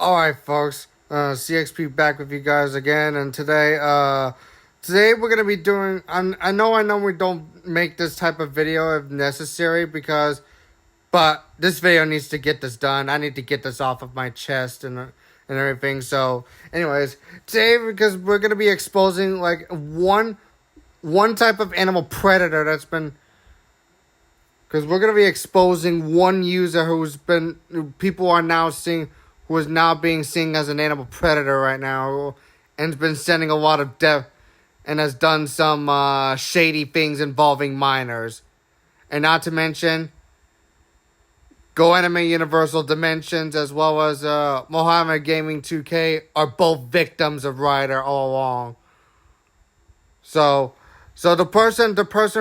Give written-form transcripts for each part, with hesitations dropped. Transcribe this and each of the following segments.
Alright folks, CXP back with you guys again, and today we're gonna be doing, I know we don't make this type of video if necessary but this video needs to get this done. I need to get this off of my chest and everything. So anyways, today, because we're gonna be exposing like one type of animal predator because we're gonna be exposing one user who people are now seeing, who is now being seen as an animal predator right now, and has been sending a lot of death, and has done some shady things involving minors. And not to mention, Goanimate Universal Dimensions, as well as Mohammed Gaming 2K, are both victims of Ryder all along. So the person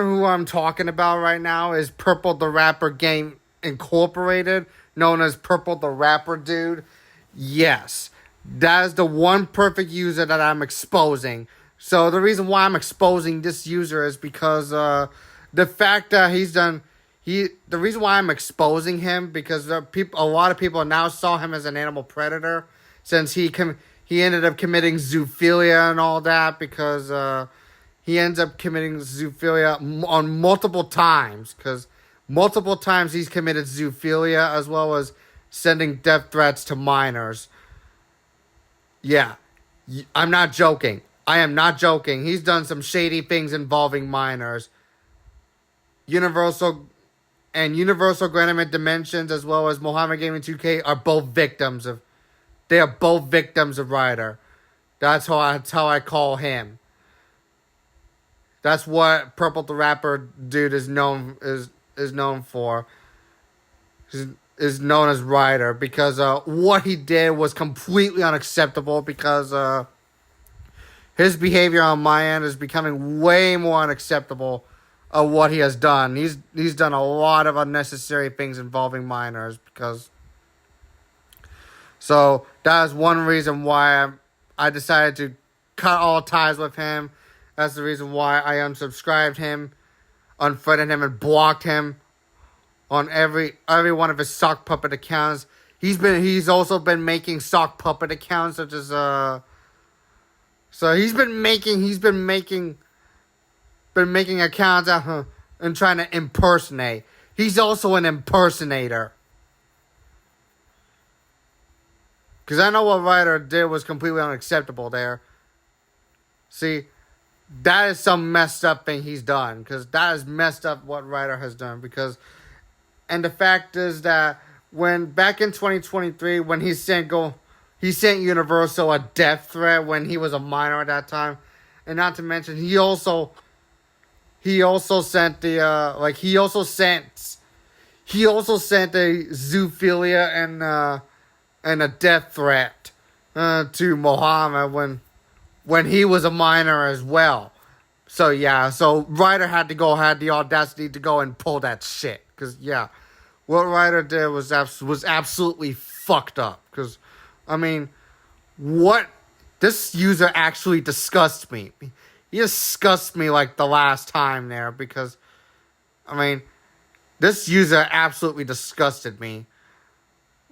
who I'm talking about right now is Purple the Rapper Game Incorporated, known as Purple the Rapper Dude. Yes, that is the one perfect user that I'm exposing. So the reason why I'm exposing this user is because the fact that the reason why I'm exposing him, because a lot of people now saw him as an animal predator, since he ended up committing zoophilia and all that, because he ends up committing zoophilia on multiple times, because multiple times he's committed zoophilia, as well as sending death threats to minors. Yeah, I'm not joking. I am not joking. He's done some shady things involving minors. Universal Goanimate Dimensions, as well as Mohammed Gaming 2K, are both victims of. They are both victims of Ryder. That's how I call him. That's what Purple the Rapper Dude is known for. Is known as Ryder, because what he did was completely unacceptable, because his behavior on my end is becoming way more unacceptable of what he has done. He's done a lot of unnecessary things involving minors, so that is one reason why I decided to cut all ties with him. That's the reason why I unsubscribed him, unfriended him, and blocked him on every one of his sock puppet accounts. He's also been making sock puppet accounts, such as so he's been making accounts and trying to impersonate. He's also an impersonator. Because I know what Ryder did was completely unacceptable there. See, that is some messed up thing he's done. Because that is messed up what Ryder has done. And the fact is that back in 2023, when he sent Universal a death threat when he was a minor at that time, and not to mention he also sent a zoophilia and a death threat to Mohammed when he was a minor as well. So yeah, so Ryder had the audacity to go and pull that shit. Because, yeah, what Ryder did was absolutely fucked up. Because, I mean, this user actually disgusts me. He disgusts me like the last time there. Because, I mean, this user absolutely disgusted me.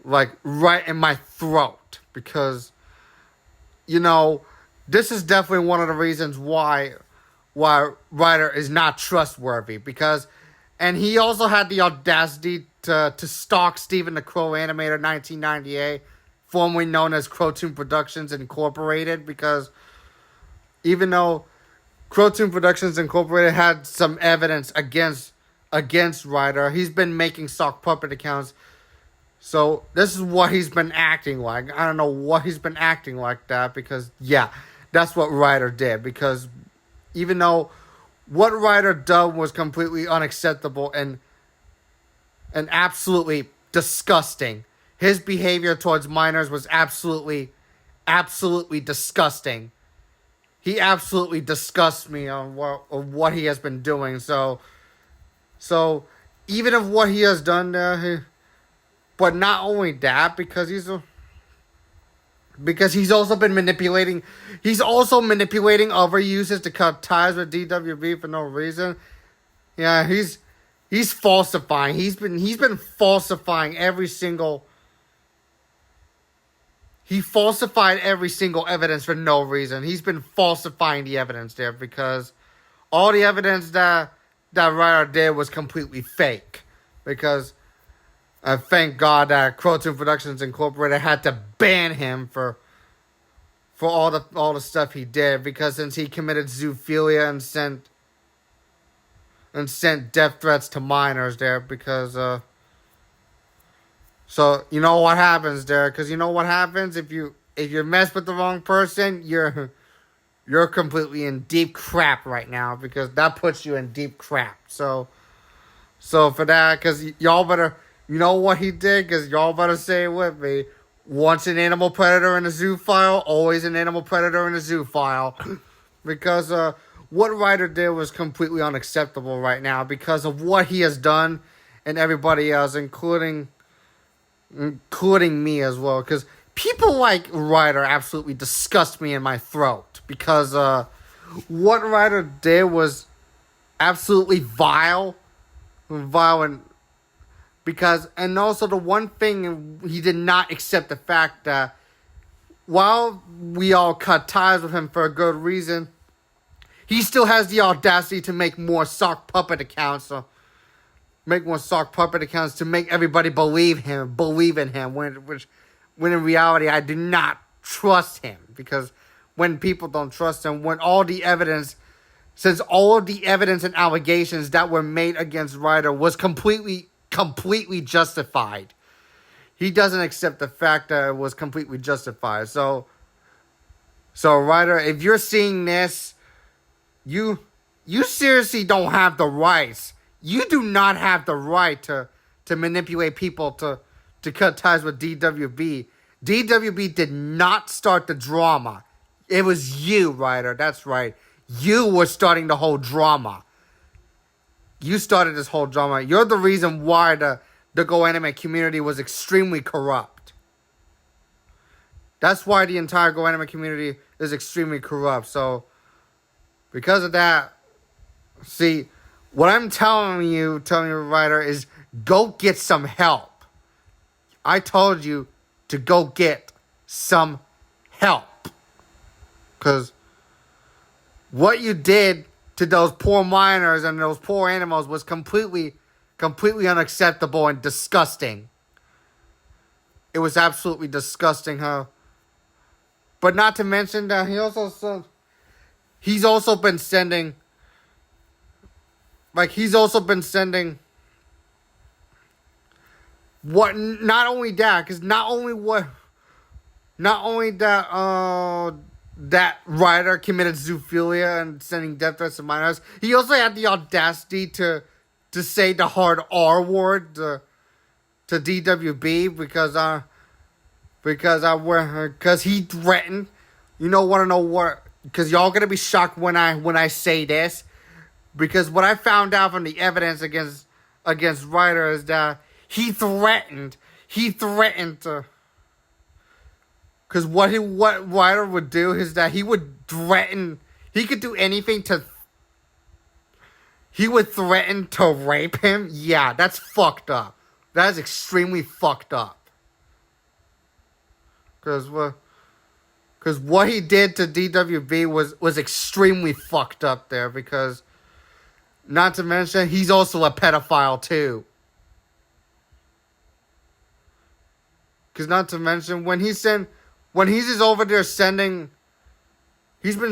Like, right in my throat. Because, this is definitely one of the reasons why Ryder is not trustworthy. And he also had the audacity to stalk Steven the Crow Animator 1998, formerly known as Crowtoon Productions Incorporated, because even though Crowtoon Productions Incorporated had some evidence against Ryder, he's been making sock puppet accounts. So this is what he's been acting like. I don't know what he's been acting like that, because yeah, that's what Ryder did. Because even though what Ryder done was completely unacceptable and absolutely disgusting, his behavior towards minors was absolutely disgusting. He absolutely disgusts me on what he has been doing. So even of what he has done there, but not only that, because he's also been manipulating. He's also manipulating other users to cut ties with DWB for no reason. Yeah, he's falsifying. He's been falsifying every single he falsified every single evidence for no reason. He's been falsifying the evidence there because all the evidence that Ryder did was completely fake. Because thank God that Croton Productions Incorporated had to ban him for all the stuff he did, because since he committed zoophilia and sent death threats to minors there, because so you know what happens there, because you know what happens if you mess with the wrong person, you're completely in deep crap right now, because that puts you in deep crap. So for that, because y'all better, you know what he did, because y'all better say it with me. Once an animal predator in a zoophile, always an animal predator in a zoophile. Because what Ryder did was completely unacceptable right now because of what he has done and everybody else, including me as well. Because people like Ryder absolutely disgust me in my throat. Because what Ryder did was absolutely vile. And also the one thing, he did not accept the fact that while we all cut ties with him for a good reason, he still has the audacity to make more sock puppet accounts, to make everybody believe in him, when in reality I do not trust him, because when people don't trust him, since all of the evidence and allegations that were made against Ryder was completely justified, he doesn't accept the fact that it was completely justified. So Ryder, if you're seeing this, you seriously don't have the rights. You do not have the right to manipulate people to cut ties with DWB. DWB did not start the drama. It was you, Ryder. That's right. You were starting the whole drama. You started this whole drama. You're the reason why the Goanimate community was extremely corrupt. That's why the entire Goanimate community is extremely corrupt. So, because of that, see, what I'm telling you, Ryder, is go get some help. I told you to go get some help. Because what you did to those poor minors and those poor animals was completely unacceptable and disgusting. It was absolutely disgusting, huh? But not to mention that he's also been sending what, not only that, because not only that Ryder committed zoophilia and sending death threats to minors, he also had the audacity to say the hard R word to DWB because he threatened. You know, want to know what? Because y'all gonna be shocked when I say this, because what I found out from the evidence against Ryder is that he threatened to. Because what Ryder would do is that he would threaten. He could do anything to. He would threaten to rape him. Yeah, that's fucked up. That is extremely fucked up. Because what he did to DWB was extremely fucked up there. Because, not to mention, he's also a pedophile too. Because not to mention, when he's just over there sending, because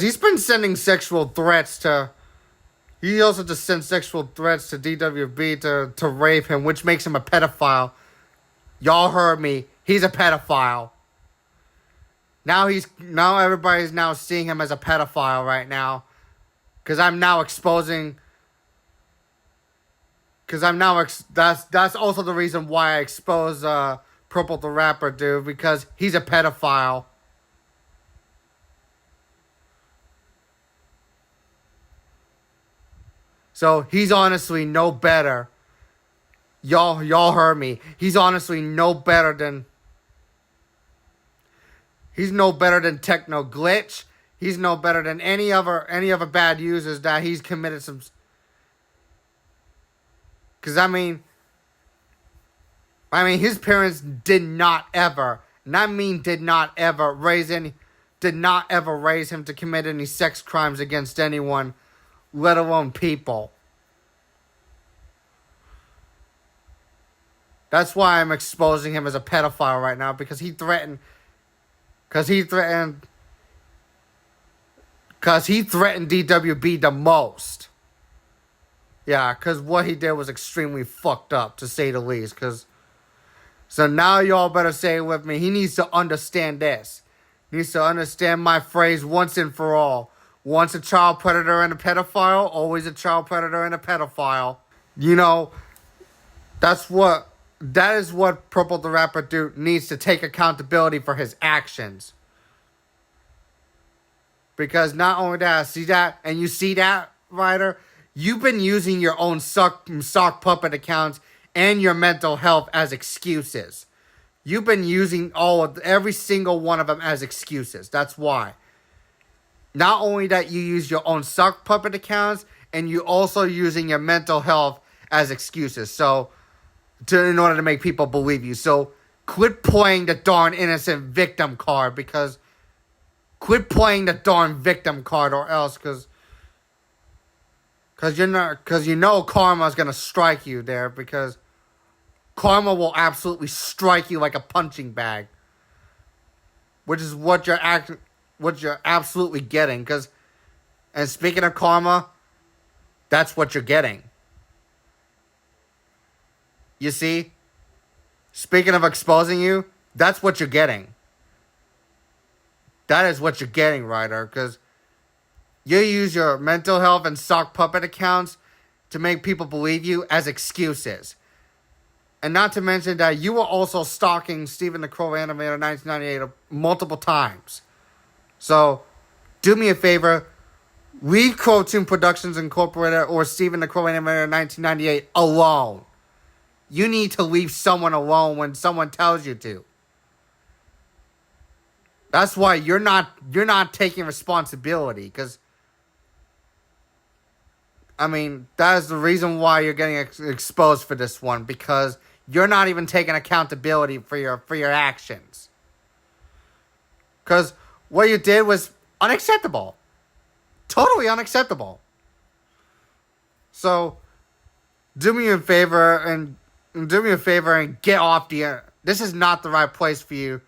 he's been sending sexual threats to, he also just sent sexual threats to DWB to rape him, which makes him a pedophile. Y'all heard me. He's a pedophile. Now everybody's now seeing him as a pedophile right now. Because I'm now exposing. That's also the reason why I expose Purple the Rapper, dude. Because he's a pedophile. So he's honestly no better. Y'all heard me. He's honestly no better than. He's no better than Techno Glitch. He's no better than any other bad users that he's committed some. Because I mean, I mean, his parents did not ever, and I mean did not ever raise him to commit any sex crimes against anyone, let alone people. That's why I'm exposing him as a pedophile right now, because he threatened DWB the most. Yeah, because what he did was extremely fucked up, to say the least. So now y'all better say it with me. He needs to understand this. He needs to understand my phrase once and for all. Once a child predator and a pedophile, always a child predator and a pedophile. You know, that is what Purple the Rapper Dude needs to take accountability for his actions. Because not only that, you see that, Ryder? You've been using your own sock puppet accounts and your mental health as excuses. You've been using every single one of them as excuses. That's why. Not only that, you use your own sock puppet accounts, and you also using your mental health as excuses. In order to make people believe you. So quit playing the darn innocent victim card, or else, because you know karma's gonna strike you there, because karma will absolutely strike you like a punching bag, which is what you're absolutely getting. And speaking of karma, that's what you're getting. You see, speaking of exposing you, that's what you're getting. That is what you're getting, Ryder, because you use your mental health and sock puppet accounts to make people believe you as excuses. And not to mention that you were also stalking Stephen the Crow Animator 1998 multiple times. So, do me a favor, leave Crowtoon Productions Incorporated or Stephen the Crow Animator 1998 alone. You need to leave someone alone when someone tells you to. That's why you're not taking responsibility, because I mean, that is the reason why you're getting exposed for this one, because you're not even taking accountability for your actions. Because what you did was unacceptable. Totally unacceptable. So, do me a favor and get off the internet. This is not the right place for you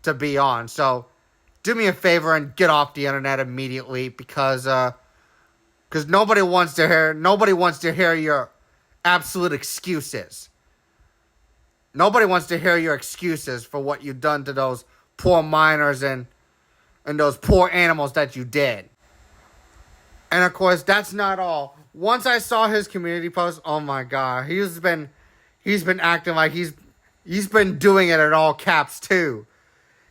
to be on. So, do me a favor and get off the internet immediately, because nobody wants to hear your absolute excuses. Nobody wants to hear your excuses for what you've done to those poor minors and those poor animals that you did. And of course, that's not all. Once I saw his community post, oh my god, he's been acting like he's been doing it at all caps too.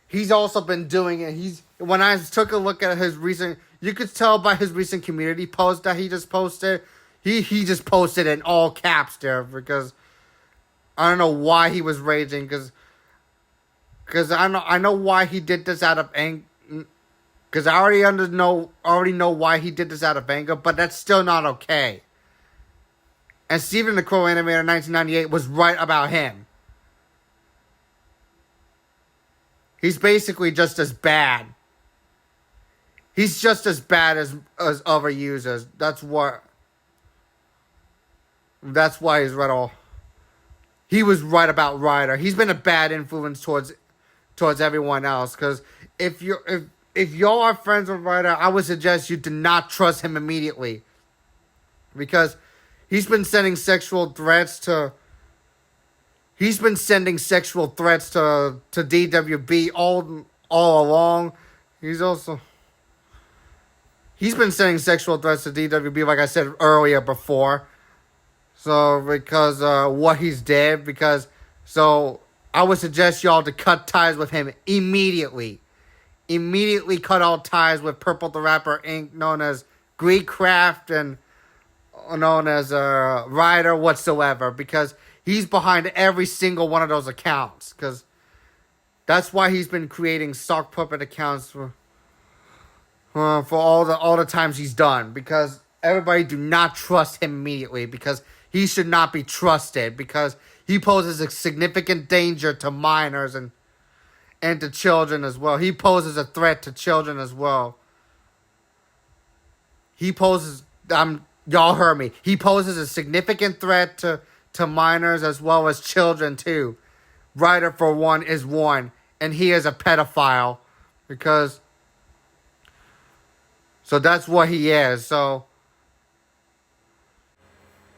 He's also been doing it. When I took a look at his recent, you could tell by his recent community post that he just posted. He just posted in all caps there, because I don't know why he was raging, because I know why he did this out of anger. Because I already know why he did this out of anger, but that's still not okay. And Stephen the Crow Animator 1998 was right about him. He's basically just as bad. He's just as bad as other users. That's why he's right all. He was right about Ryder. He's been a bad influence towards everyone else. Because if y'all are friends with Ryder, I would suggest you do not trust him immediately. Because he's been sending sexual threats to DWB all along. He's been sending sexual threats to DWB, like I said earlier before. So, because what he's did, so I would suggest y'all to cut ties with him immediately. Immediately cut all ties with Purple the Rapper Inc., known as Greekcraft and known as Ryder whatsoever, because he's behind every single one of those accounts. Because that's why he's been creating sock puppet accounts for all the times he's done. Because everybody do not trust him immediately, because he should not be trusted, because he poses a significant danger to minors and to children as well. He poses a threat to children as well. He poses, y'all heard me. He poses a significant threat to minors as well as children too. Ryder, for one, is one, and he is a pedophile, because, so that's what he is. So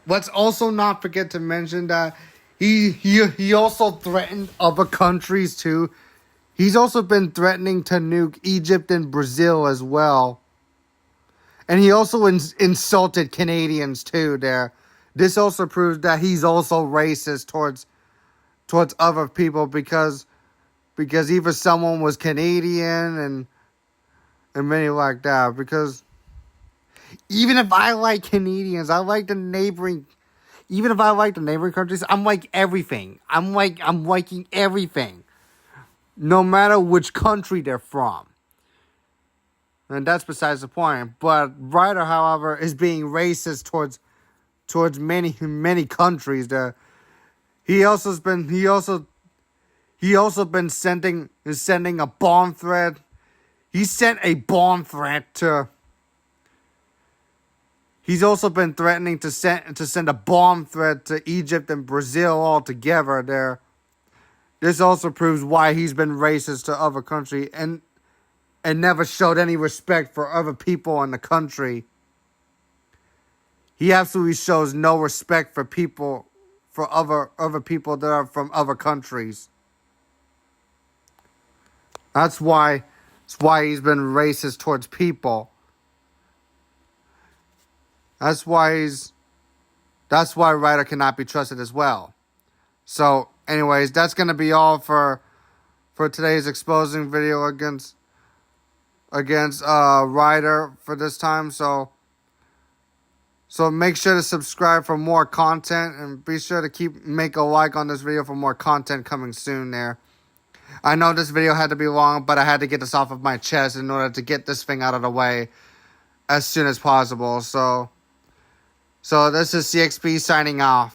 let's also not forget to mention that he also threatened other countries too. He's also been threatening to nuke Egypt and Brazil as well. And he also insulted Canadians too there. This also proves that he's also racist towards other people, because either someone was Canadian and many like that. Because even if I like Canadians, I like the neighboring. Even if I like the neighboring countries, I'm like everything. I'm liking everything, no matter which country they're from. And that's besides the point. But Ryder, however, is being racist towards many countries. He also been sending a bomb threat. He sent a bomb threat to. He's also been threatening to send a bomb threat to Egypt and Brazil altogether there. This also proves why he's been racist to other countries and never showed any respect for other people in the country. He absolutely shows no respect for other people that are from other countries. That's why he's been racist towards people. That's why Ryder cannot be trusted as well. So, anyways, that's gonna be all for today's exposing video against Ryder for this time. So make sure to subscribe for more content, and be sure to make a like on this video for more content coming soon there. I know this video had to be long, but I had to get this off of my chest in order to get this thing out of the way as soon as possible. So this is CXP signing off.